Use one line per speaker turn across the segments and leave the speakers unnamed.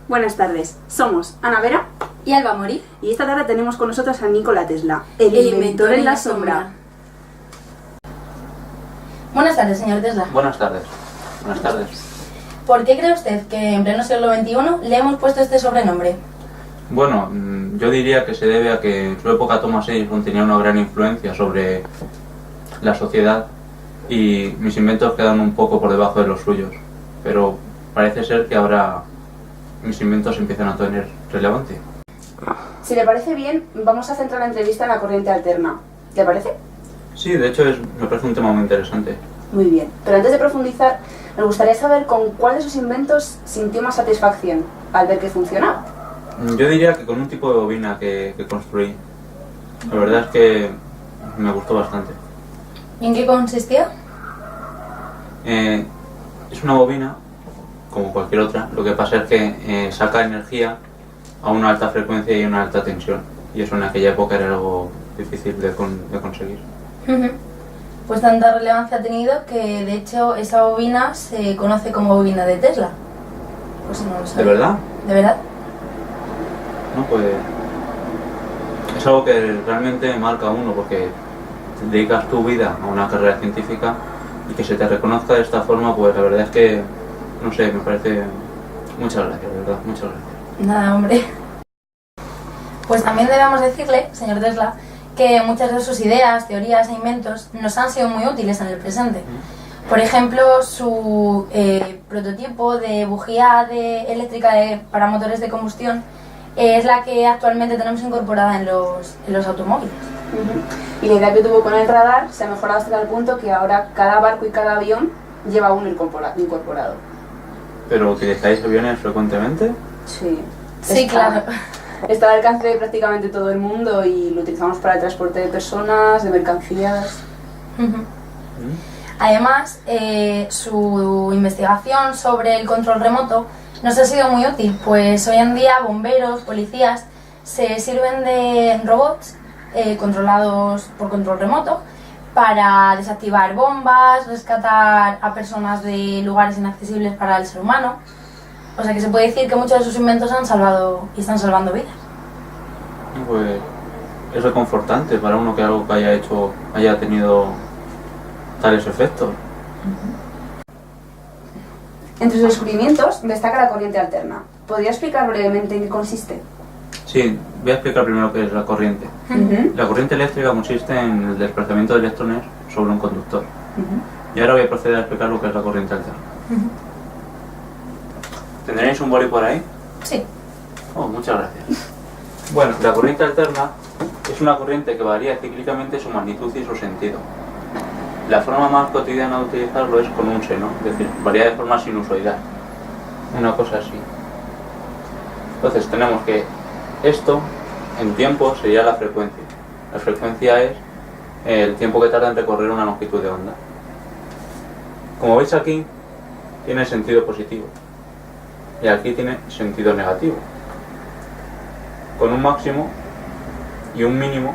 Buenas tardes, somos Ana Vera
y Alba Mori.
Y esta tarde tenemos con nosotros a Nikola Tesla, el inventor en la sombra.
Buenas tardes, señor Tesla.
Buenas tardes. Buenas tardes.
¿Por qué cree usted que en pleno siglo XXI le hemos puesto este sobrenombre?
Bueno, yo diría que se debe a que en su época Thomas Edison tenía una gran influencia sobre la sociedad y mis inventos quedan un poco por debajo de los suyos. Pero parece ser que ahora mis inventos empiezan a tener relevancia.
Si le parece bien, vamos a centrar la entrevista en la corriente alterna. ¿Le parece?
Sí, de hecho me parece un tema muy interesante.
Muy bien, pero antes de profundizar, me gustaría saber con cuál de sus inventos sintió más satisfacción al ver que funcionaba.
Yo diría que con un tipo de bobina que construí. La verdad es que me gustó bastante.
¿Y en qué consistía?
Es una bobina como cualquier otra, lo que pasa es que saca energía a una alta frecuencia y una alta tensión, y eso en aquella época era algo difícil de conseguir.
Pues tanta relevancia ha tenido que de hecho esa bobina se conoce como bobina de Tesla. Pues no lo sabía.
¿De verdad?
¿De verdad?
No, pues es algo que realmente marca a uno, porque te dedicas tu vida a una carrera científica y que se te reconozca de esta forma, pues la verdad es que, no sé, me parece... Muchas gracias, de verdad, muchas gracias.
Nada, hombre. Pues también debemos decirle, señor Tesla, que muchas de sus ideas, teorías e inventos nos han sido muy útiles en el presente. Por ejemplo, su prototipo de bujía eléctrica para motores de combustión es la que actualmente tenemos incorporada en los automóviles.
Y la idea que tuvo con el radar se ha mejorado hasta tal punto que ahora cada barco y cada avión lleva uno incorporado.
¿Pero utilizáis aviones frecuentemente?
Sí.
Sí, claro.
Está al alcance de prácticamente todo el mundo y lo utilizamos para el transporte de personas, de mercancías.
Además, su investigación sobre el control remoto nos ha sido muy útil, pues hoy en día bomberos, policías se sirven de robots controlados por control remoto para desactivar bombas, rescatar a personas de lugares inaccesibles para el ser humano. O sea que se puede decir que muchos de sus inventos han salvado y están salvando vidas.
Pues es reconfortante para uno que algo que haya hecho haya tenido tales efectos.
Entre sus descubrimientos destaca la corriente alterna. ¿Podría explicar brevemente en qué consiste?
Sí, voy a explicar primero qué es la corriente. La corriente eléctrica consiste en el desplazamiento de electrones sobre un conductor. Y ahora voy a proceder a explicar lo que es la corriente alterna. ¿Tendréis un boli por ahí?
Sí.
Oh, muchas gracias. Bueno, la corriente alterna es una corriente que varía cíclicamente su magnitud y su sentido. La forma más cotidiana de utilizarlo es con un seno, es decir, varía de forma sinusoidal. Una cosa así. Entonces tenemos que esto, en tiempo, sería la frecuencia. La frecuencia es el tiempo que tarda en recorrer una longitud de onda. Como veis aquí, tiene sentido positivo. Y aquí tiene sentido negativo. Con un máximo y un mínimo,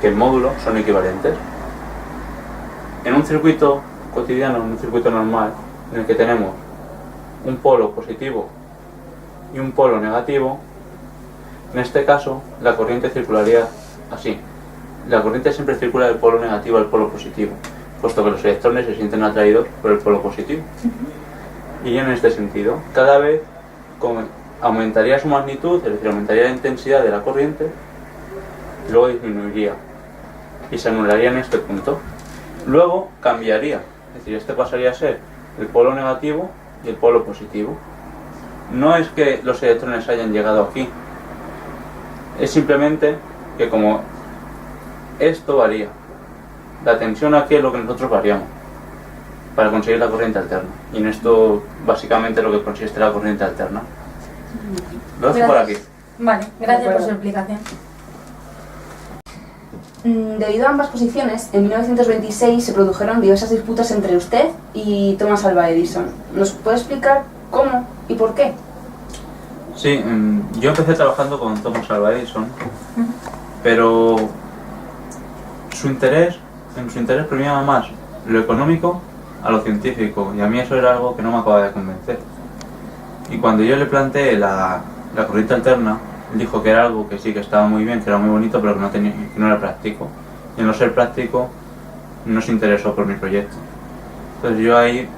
que en módulo son equivalentes. En un circuito cotidiano, en un circuito normal, en el que tenemos un polo positivo y un polo negativo, en este caso la corriente circularía así. La corriente siempre circula del polo negativo al polo positivo, puesto que los electrones se sienten atraídos por el polo positivo. Y en este sentido, cada vez aumentaría su magnitud, es decir, aumentaría la intensidad de la corriente, y luego disminuiría y se anularía en este punto. Luego cambiaría, es decir, este pasaría a ser el polo negativo y el polo positivo. No es que los electrones hayan llegado aquí, es simplemente que como esto varía, la tensión aquí es lo que nosotros variamos para conseguir la corriente alterna. Y en esto básicamente lo que consiste la corriente alterna. Lo dejo por aquí.
Vale, gracias por su explicación.
Debido a ambas posiciones, en 1926 se produjeron diversas disputas entre usted y Thomas Alva Edison. ¿Nos puede explicar cómo y por qué?
Sí, yo empecé trabajando con Thomas Alva Edison, pero en su interés premiaba más lo económico a lo científico, y a mí eso era algo que no me acababa de convencer. Y cuando yo le planteé la corriente alterna, él dijo que era algo que sí, que estaba muy bien, que era muy bonito, pero que no era práctico. Y al no ser práctico, no se interesó por mi proyecto. Entonces yo ahí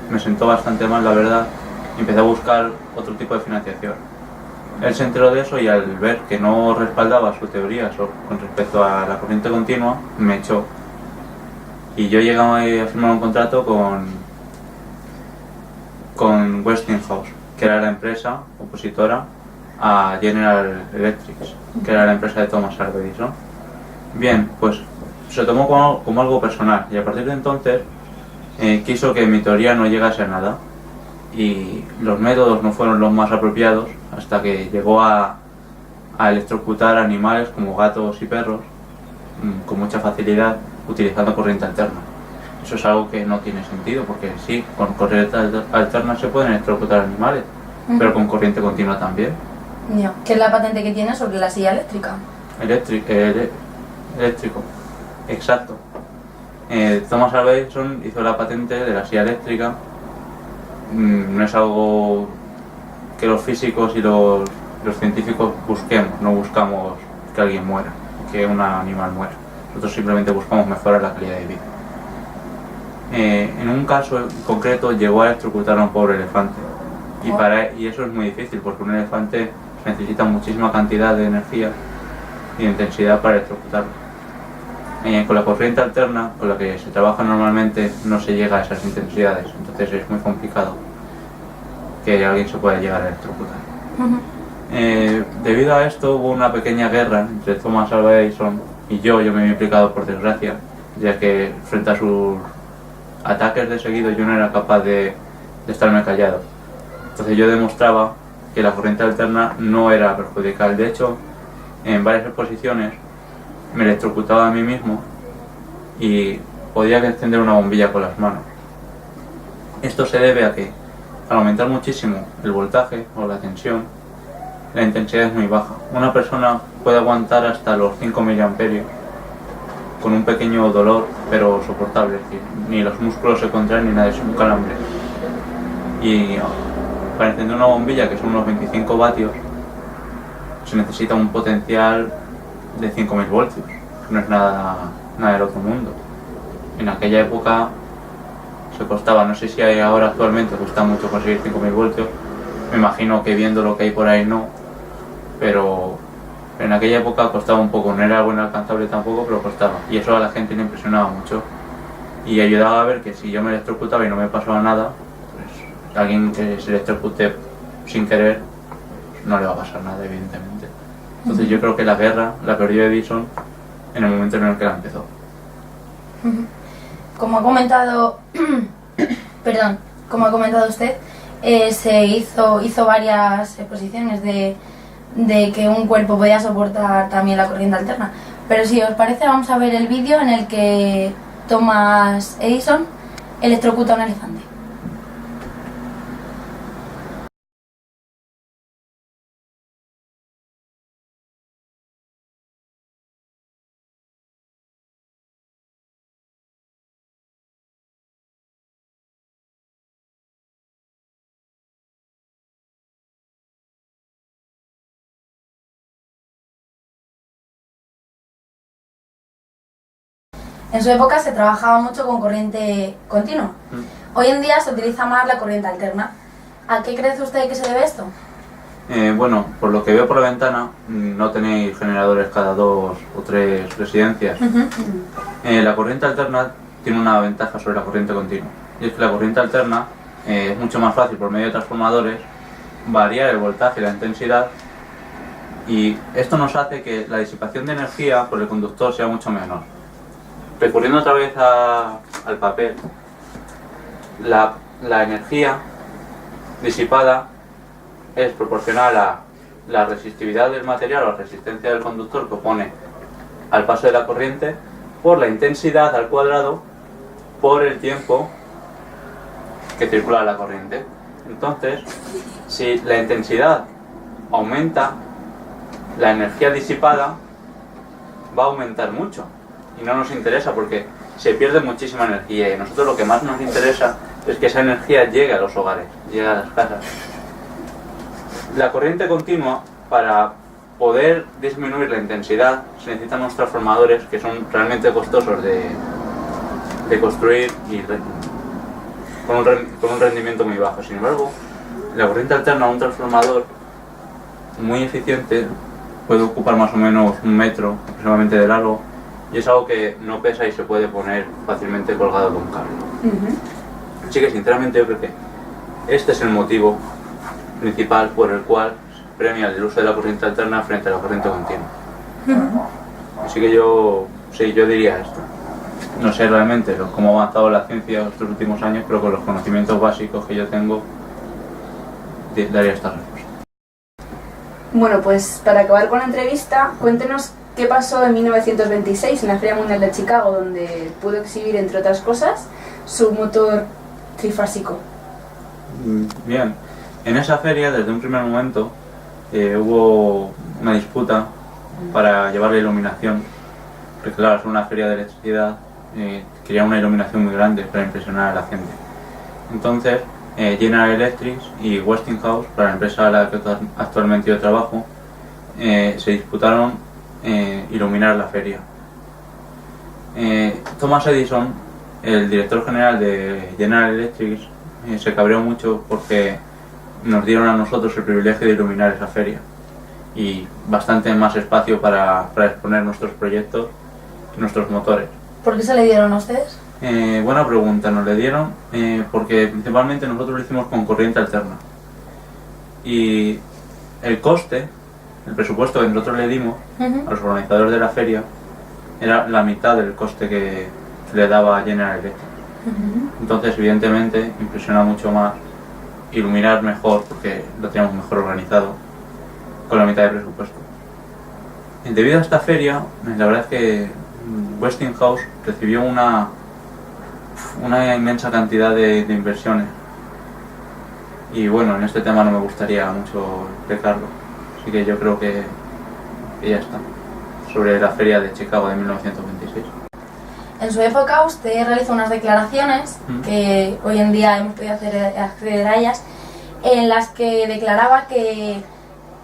me sentó bastante mal, la verdad, y empecé a buscar otro tipo de financiación. Él se enteró de eso y al ver que no respaldaba su teoría con respecto a la corriente continua, me echó. Y yo llegué a firmar un contrato con Westinghouse, que era la empresa opositora a General Electric, que era la empresa de Thomas Alva Edison. Bien, pues se tomó como algo personal y a partir de entonces quiso que mi teoría no llegase a nada y los métodos no fueron los más apropiados hasta que llegó a electrocutar animales como gatos y perros con mucha facilidad utilizando corriente alterna. Eso es algo que no tiene sentido porque sí, con corriente alterna se pueden electrocutar animales, pero con corriente continua también.
¿Qué es la patente que tiene sobre la silla eléctrica?
Eléctrico, exacto. Thomas Alva Edison hizo la patente de la silla eléctrica. No es algo que los físicos y los científicos busquemos, no buscamos que alguien muera, que un animal muera. Nosotros simplemente buscamos mejorar la calidad de vida. En un caso concreto llegó a electrocutar a un pobre elefante y eso es muy difícil porque un elefante necesita muchísima cantidad de energía y de intensidad para electrocutarlo. Con la corriente alterna, con la que se trabaja normalmente, no se llega a esas intensidades, entonces es muy complicado que alguien se pueda llegar a electrocutar. Debido a esto hubo una pequeña guerra entre Thomas Alva Edison y yo me he implicado por desgracia, ya que frente a sus ataques de seguido yo no era capaz de estarme callado. Entonces yo demostraba que la corriente alterna no era perjudicial. De hecho, en varias exposiciones me electrocutaba a mí mismo y podía encender una bombilla con las manos. Esto se debe a que al aumentar muchísimo el voltaje o la tensión, la intensidad es muy baja. Una persona puede aguantar hasta los 5 miliamperios con un pequeño dolor, pero soportable, es decir, ni los músculos se contraen ni nada, es un calambre. Y para encender una bombilla, que son unos 25 vatios, se necesita un potencial de 5.000 voltios. No es nada del otro mundo. En aquella época se costaba, no sé si ahora actualmente cuesta mucho conseguir 5.000 voltios, me imagino que viendo lo que hay por ahí no, pero en aquella época costaba un poco, no era algo inalcanzable tampoco, pero costaba, y eso a la gente le impresionaba mucho y ayudaba a ver que si yo me electrocutaba y no me pasaba nada, pues alguien que se electrocute sin querer no le va a pasar nada, evidentemente. Entonces yo creo que la guerra la perdió Edison en el momento en el que la empezó.
Como ha comentado como ha comentado usted, se hizo varias exposiciones de que un cuerpo podía soportar también la corriente alterna. Pero si os parece, vamos a ver el vídeo en el que Thomas Edison electrocuta a un elefante. En su época se trabajaba mucho con corriente continua. Hoy en día se utiliza más la corriente alterna. ¿A qué cree usted que se debe esto?
Bueno, por lo que veo por la ventana, no tenéis generadores cada 2 o 3 residencias. La corriente alterna tiene una ventaja sobre la corriente continua. Y es que la corriente alterna es mucho más fácil por medio de transformadores variar el voltaje y la intensidad. Y esto nos hace que la disipación de energía por el conductor sea mucho menor. Recurriendo otra vez al papel, la energía disipada es proporcional a la resistividad del material o la resistencia del conductor que opone al paso de la corriente por la intensidad al cuadrado por el tiempo que circula la corriente. Entonces, si la intensidad aumenta, la energía disipada va a aumentar mucho. Y no nos interesa porque se pierde muchísima energía y a nosotros lo que más nos interesa es que esa energía llegue a los hogares, llegue a las casas. La corriente continua, para poder disminuir la intensidad, se necesitan unos transformadores que son realmente costosos de construir y con un rendimiento muy bajo. Sin embargo, la corriente alterna, un transformador muy eficiente, puede ocupar más o menos 1 metro aproximadamente de largo, y es algo que no pesa y se puede poner fácilmente colgado con cable. Así que sinceramente yo creo que este es el motivo principal por el cual se premia el uso de la corriente alterna frente a la corriente continua. Así que yo diría esto. No sé realmente cómo ha avanzado la ciencia estos últimos años, pero con los conocimientos básicos que yo tengo, daría esta respuesta.
Bueno, pues para acabar con la entrevista, cuéntenos qué pasó en 1926 en la Feria Mundial de Chicago, donde pudo exhibir, entre otras cosas, su motor trifásico.
Bien, en esa feria desde un primer momento hubo una disputa para llevar la iluminación, porque claro, es una feria de electricidad, quería una iluminación muy grande para impresionar a la gente. Entonces, General Electric y Westinghouse, para la empresa a la que actualmente yo trabajo, se disputaron iluminar la feria. Thomas Edison, el director general de General Electric, se cabreó mucho porque nos dieron a nosotros el privilegio de iluminar esa feria y bastante más espacio para exponer nuestros proyectos y nuestros motores.
¿Por qué se le dieron a ustedes?
Buena pregunta, nos le dieron porque principalmente nosotros lo hicimos con corriente alterna y el coste, el presupuesto que nosotros le dimos a los organizadores de la feria era la mitad del coste que le daba General Electric. Entonces evidentemente impresiona mucho más iluminar mejor porque lo teníamos mejor organizado con la mitad del presupuesto. Debido a esta feria, la verdad es que Westinghouse recibió una inmensa cantidad de inversiones y bueno, en este tema no me gustaría mucho explicarlo, así que yo creo que ya está, sobre la feria de Chicago de 1926.
En su época usted realizó unas declaraciones que hoy en día hemos podido acceder a ellas, en las que declaraba que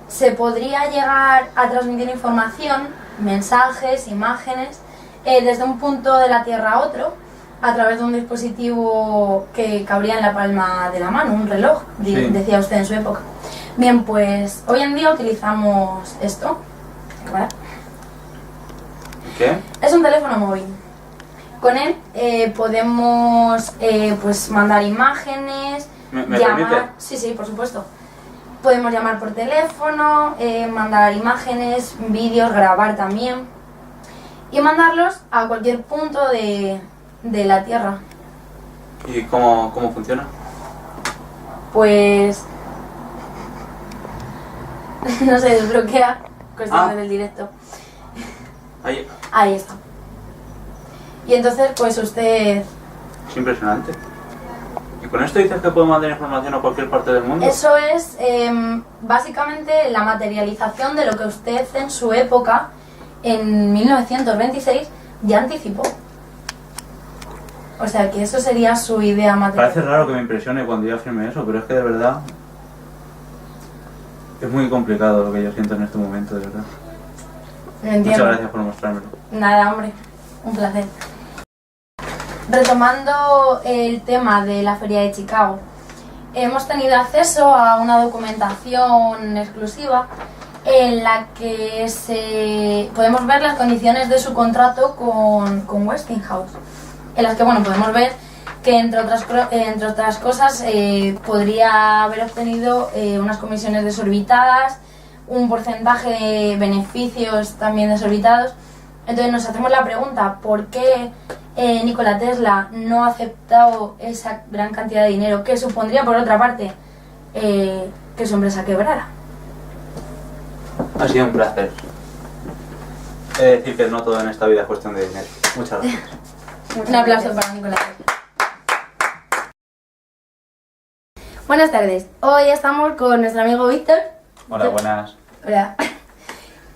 se podría llegar a transmitir información, mensajes, imágenes, desde un punto de la Tierra a otro, a través de un dispositivo que cabría en la palma de la mano, un reloj, decía usted en su época. Bien, pues hoy en día utilizamos esto.
¿Qué?
Es un teléfono móvil. Con él podemos pues mandar imágenes,
¿Me
llamar...
permite?
Sí, por supuesto. Podemos llamar por teléfono, mandar imágenes, vídeos, grabar también y mandarlos a cualquier punto de la Tierra.
¿Y cómo funciona?
Pues... no se desbloquea, cuestiones del directo. Ahí está. Y entonces, pues usted...
Es impresionante. ¿Y con esto dices que puedo mandar información a cualquier parte del mundo?
Eso es básicamente la materialización de lo que usted en su época, en 1926, ya anticipó. O sea que eso sería su idea material.
Parece raro que me impresione cuando yo afirme eso, pero es que de verdad es muy complicado lo que yo siento en este momento, de verdad. Muchas gracias por mostrármelo.
Nada, hombre, un placer. Retomando el tema de la Feria de Chicago, hemos tenido acceso a una documentación exclusiva en la que podemos ver las condiciones de su contrato con Westinghouse, en las que podemos ver que entre otras cosas podría haber obtenido unas comisiones desorbitadas, un porcentaje de beneficios también desorbitados. Entonces nos hacemos la pregunta, ¿por qué Nikola Tesla no ha aceptado esa gran cantidad de dinero que supondría, por otra parte, que su empresa quebrara?
Ha sido un placer. He de decir que no todo en esta vida es cuestión de dinero. Muchas gracias.
Un aplauso para Nikola Tesla. Buenas tardes. Hoy estamos con nuestro amigo Víctor.
Hola, buenas.
Hola.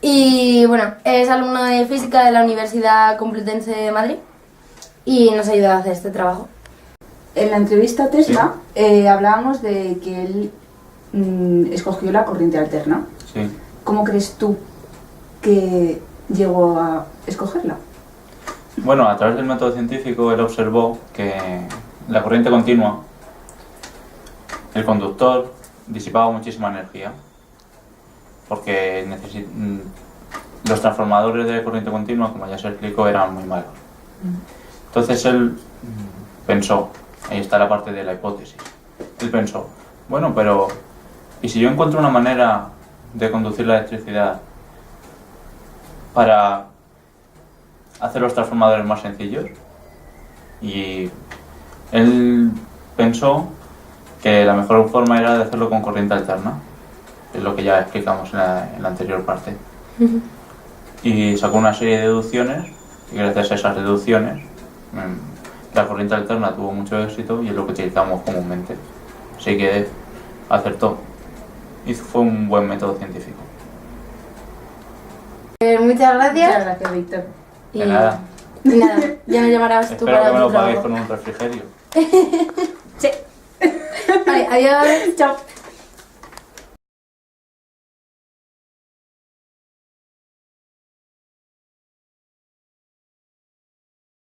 Y bueno, es alumno de física de la Universidad Complutense de Madrid y nos ayuda a hacer este trabajo.
En la entrevista a Tesla hablábamos de que él escogió la corriente alterna.
Sí.
¿Cómo crees tú que llegó a escogerla?
Bueno, a través del método científico él observó que la corriente continua, el conductor disipaba muchísima energía porque los transformadores de corriente continua, como ya se explicó, eran muy malos. Entonces él pensó, ahí está la parte de la hipótesis, él pensó, bueno, pero ¿y si yo encuentro una manera de conducir la electricidad para hacer los transformadores más sencillos? Y él pensó que la mejor forma era de hacerlo con corriente alterna, es lo que ya explicamos en la anterior parte. Y sacó una serie de deducciones y gracias a esas deducciones la corriente alterna tuvo mucho éxito y es lo que utilizamos comúnmente. Así que acertó y fue un buen método científico.
Muchas gracias.
Muchas gracias, Víctor.
De nada.
Y nada, ya me llamarás tú
Espero
para
que me
tu
lo paguéis
trabajo.
con un refrigerio.
Sí.
Vale, adiós.
Chao.